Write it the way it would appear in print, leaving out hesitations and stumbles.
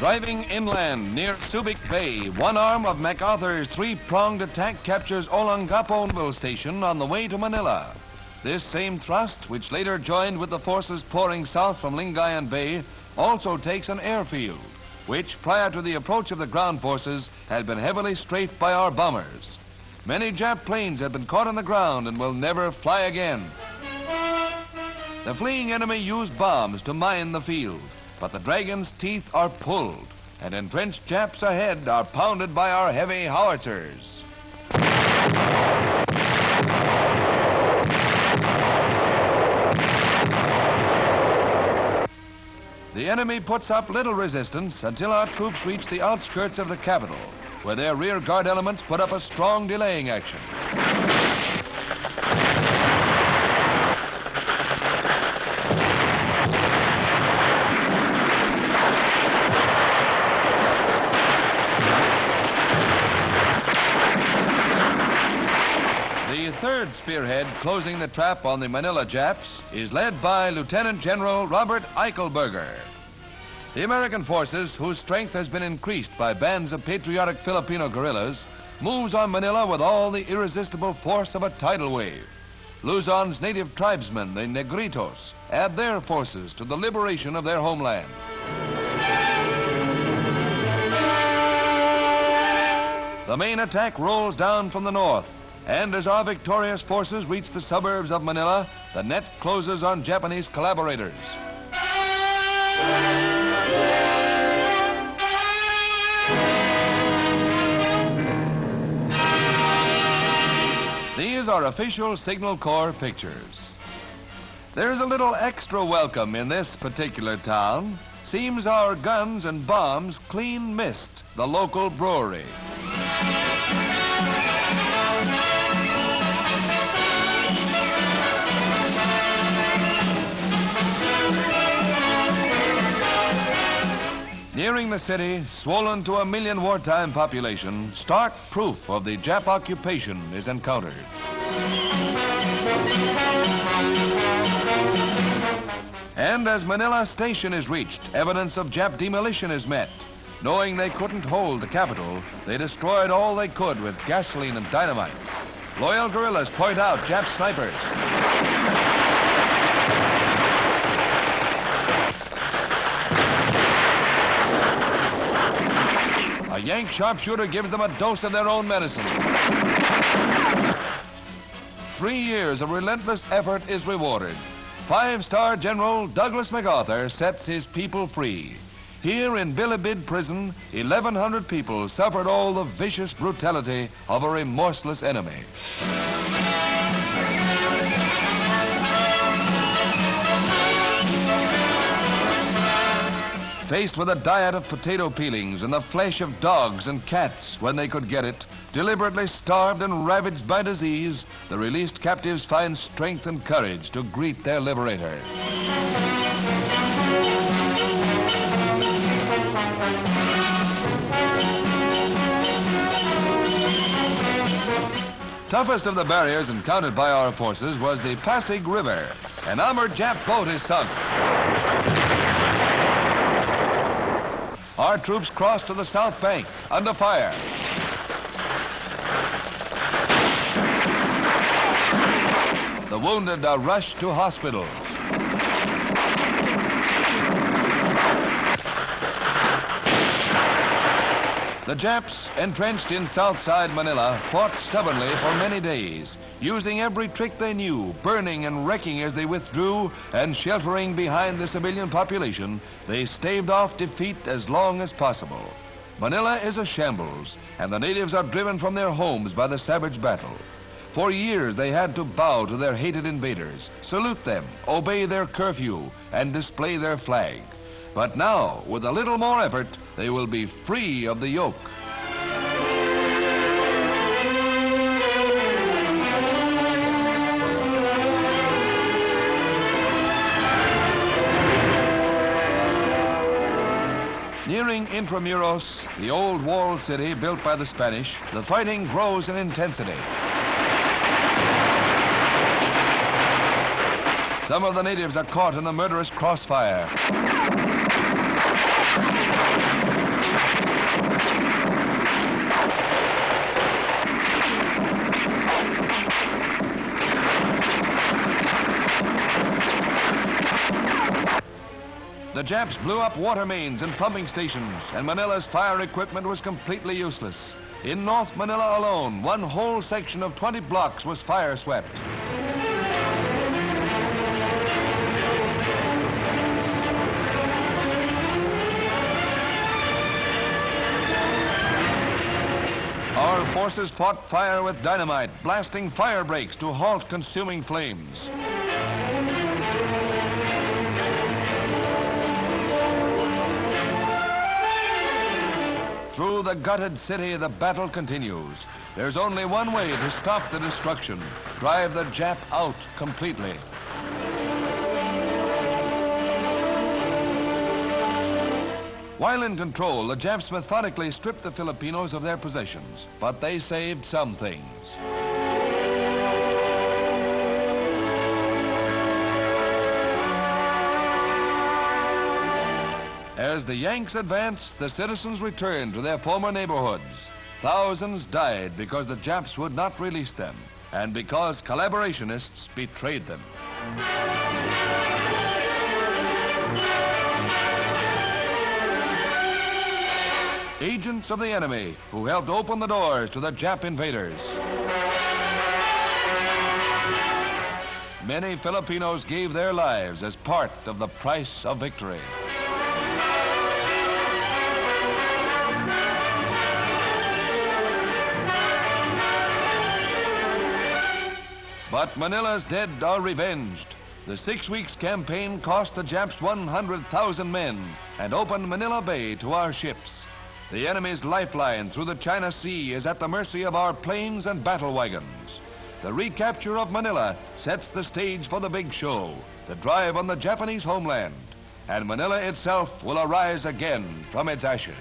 Driving inland near Subic Bay, one arm of MacArthur's three-pronged attack captures Olongapo Naval Station on the way to Manila. This same thrust, which later joined with the forces pouring south from Lingayen Bay, also takes an airfield, which prior to the approach of the ground forces had been heavily strafed by our bombers. Many Jap planes have been caught on the ground and will never fly again. The fleeing enemy used bombs to mine the field, but the Dragon's teeth are pulled, and entrenched Japs ahead are pounded by our heavy howitzers. The enemy puts up little resistance until our troops reach the outskirts of the capital, where their rear guard elements put up a strong delaying action. The third spearhead closing the trap on the Manila Japs is led by Lieutenant General Robert Eichelberger. The American forces, whose strength has been increased by bands of patriotic Filipino guerrillas, moves on Manila with all the irresistible force of a tidal wave. Luzon's native tribesmen, the Negritos, add their forces to the liberation of their homeland. The main attack rolls down from the north, and as our victorious forces reach the suburbs of Manila, the net closes on Japanese collaborators. These are official Signal Corps pictures. There's a little extra welcome in this particular town. Seems our guns and bombs clean missed the local brewery. Nearing the city, swollen to 1 million wartime population, stark proof of the Jap occupation is encountered. And as Manila Station is reached, evidence of Jap demolition is met. Knowing they couldn't hold the capital, they destroyed all they could with gasoline and dynamite. Loyal guerrillas point out Jap snipers. A Yank sharpshooter gives them a dose of their own medicine. 3 years of relentless effort is rewarded. 5-star General Douglas MacArthur sets his people free. Here in Bilibid prison, 1,100 people suffered all the vicious brutality of a remorseless enemy. Faced with a diet of potato peelings and the flesh of dogs and cats when they could get it, deliberately starved and ravaged by disease, the released captives find strength and courage to greet their liberator. Toughest of the barriers encountered by our forces was the Passic River. An armored Jap boat is sunk. Our troops cross to the south bank, under fire. The wounded are rushed to hospitals. The Japs, entrenched in Southside Manila, fought stubbornly for many days, using every trick they knew, burning and wrecking as they withdrew, and sheltering behind the civilian population. They staved off defeat as long as possible. Manila is a shambles, and the natives are driven from their homes by the savage battle. For years they had to bow to their hated invaders, salute them, obey their curfew, and display their flag. But now, with a little more effort, they will be free of the yoke. Nearing Intramuros, the old walled city built by the Spanish, the fighting grows in intensity. Some of the natives are caught in the murderous crossfire. The Japs blew up water mains and pumping stations, and Manila's fire equipment was completely useless. In North Manila alone, one whole section of 20 blocks was fire-swept. Our forces fought fire with dynamite, blasting fire breaks to halt consuming flames. Through the gutted city, the battle continues. There's only one way to stop the destruction: drive the Jap out completely. While in control, the Japs methodically stripped the Filipinos of their possessions, but they saved some things. As the Yanks advanced, the citizens returned to their former neighborhoods. Thousands died because the Japs would not release them, and because collaborationists betrayed them. Agents of the enemy who helped open the doors to the Jap invaders. Many Filipinos gave their lives as part of the price of victory. But Manila's dead are revenged. The 6 weeks campaign cost the Japs 100,000 men and opened Manila Bay to our ships. The enemy's lifeline through the China Sea is at the mercy of our planes and battle wagons. The recapture of Manila sets the stage for the big show, the drive on the Japanese homeland. And Manila itself will arise again from its ashes.